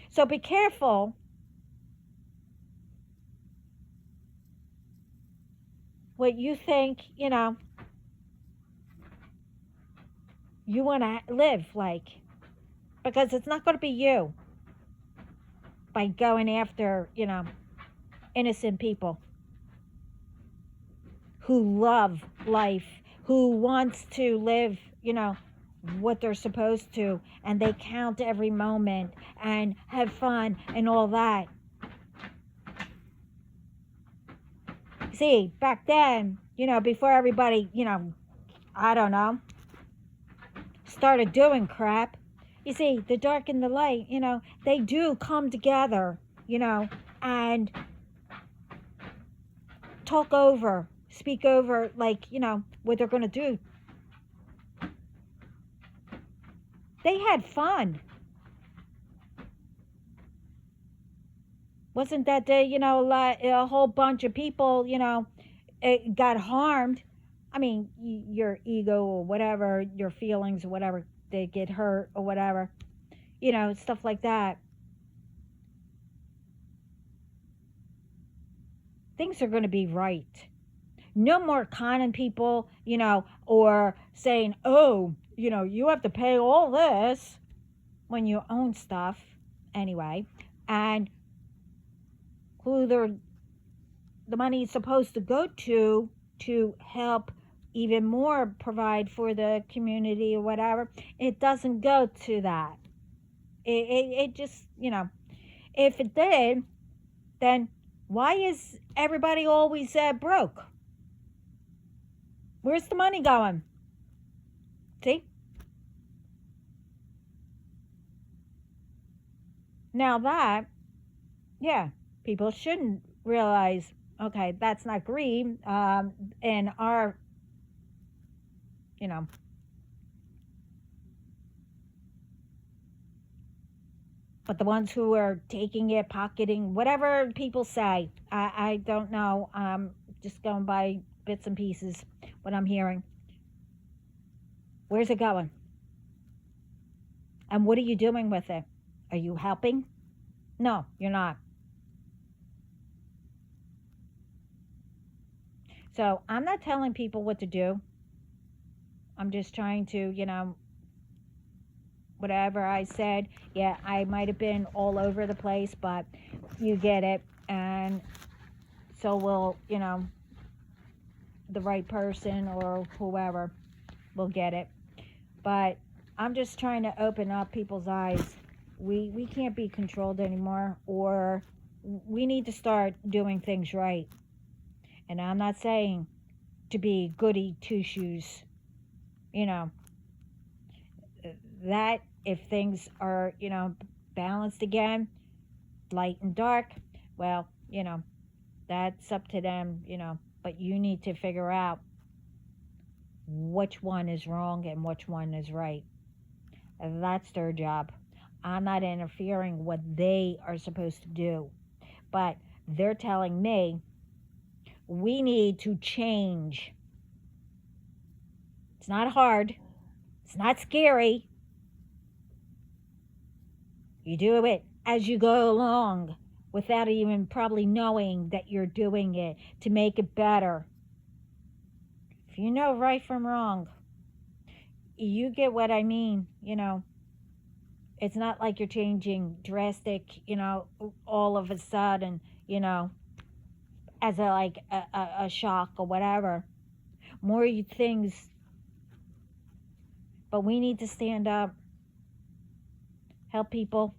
So be careful what you think, you want to live like, because it's not going to be you. by going after, innocent people who love life, who wants to live, what they're supposed to, and they count every moment and have fun and all that. See, back then, before everybody, I don't know, started doing crap, you see, the dark and the light, they do come together, and talk over, speak over, like, what they're going to do. They had fun. Wasn't that day, a whole bunch of people, it got harmed. I mean, your ego or whatever, your feelings or whatever, they get hurt or whatever, stuff like that. Things are going to be right. No more conning people, or saying, oh, you have to pay all this when you own stuff anyway, and who the money is supposed to go to help even more provide for the community or whatever. It doesn't go to that. It just, if it did, then why is everybody always broke? Where's the money going? See? Now that, yeah, people shouldn't realize, okay, that's not greed. And our, but the ones who are taking it, pocketing, whatever people say, I don't know. Just going by bits and pieces, what I'm hearing. Where's it going? And what are you doing with it? Are you helping? No, you're not. So I'm not telling people what to do. I'm just trying to, whatever I said, yeah, I might have been all over the place, but you get it. And so will, the right person or whoever will get it. But I'm just trying to open up people's eyes. We can't be controlled anymore, or we need to start doing things right. And I'm not saying to be goody two shoes, that if things are, balanced again, light and dark, well, that's up to them, but you need to figure out which one is wrong and which one is right. That's their job. I'm not interfering what they are supposed to do, but they're telling me we need to change. It's not hard. It's not scary. You do it as you go along without even probably knowing that you're doing it to make it better. If you know right from wrong, you get what I mean, It's not like you're changing drastic, all of a sudden, as a shock or whatever. More things. But we need to stand up, help people.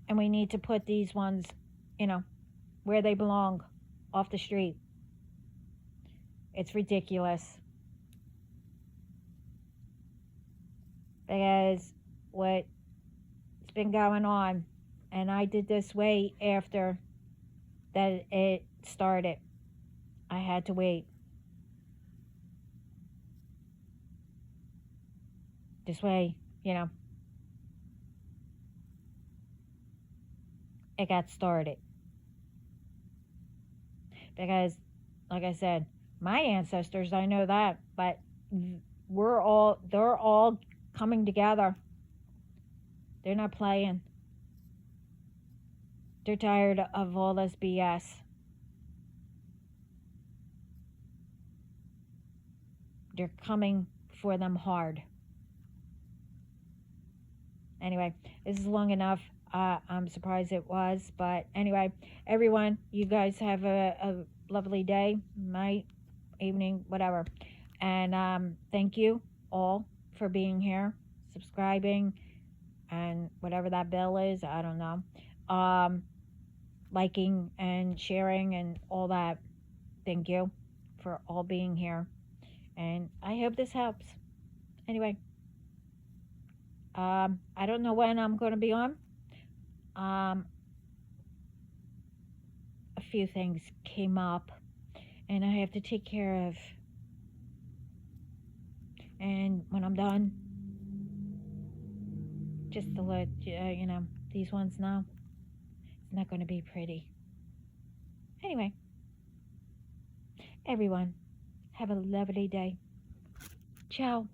And we need to put these ones, where they belong, off the street. It's ridiculous. Because what's been going on, and I did this way after that it started. I had to wait. This way, it got started. Because, like I said, my ancestors, I know that, but they're all coming together. They're not playing. They're tired of all this BS. They're coming for them hard. Anyway, this is long enough. I'm surprised it was. But anyway, everyone, you guys have a lovely day, night, evening, whatever. And thank you all for being here, subscribing, and whatever that bell is, I don't know. Liking and sharing and all that. Thank you for all being here. And I hope this helps. Anyway, I don't know when I'm going to be on. A few things came up and I have to take care of. And when I'm done, just to let these ones know, it's not going to be pretty. Anyway, everyone, have a lovely day. Ciao.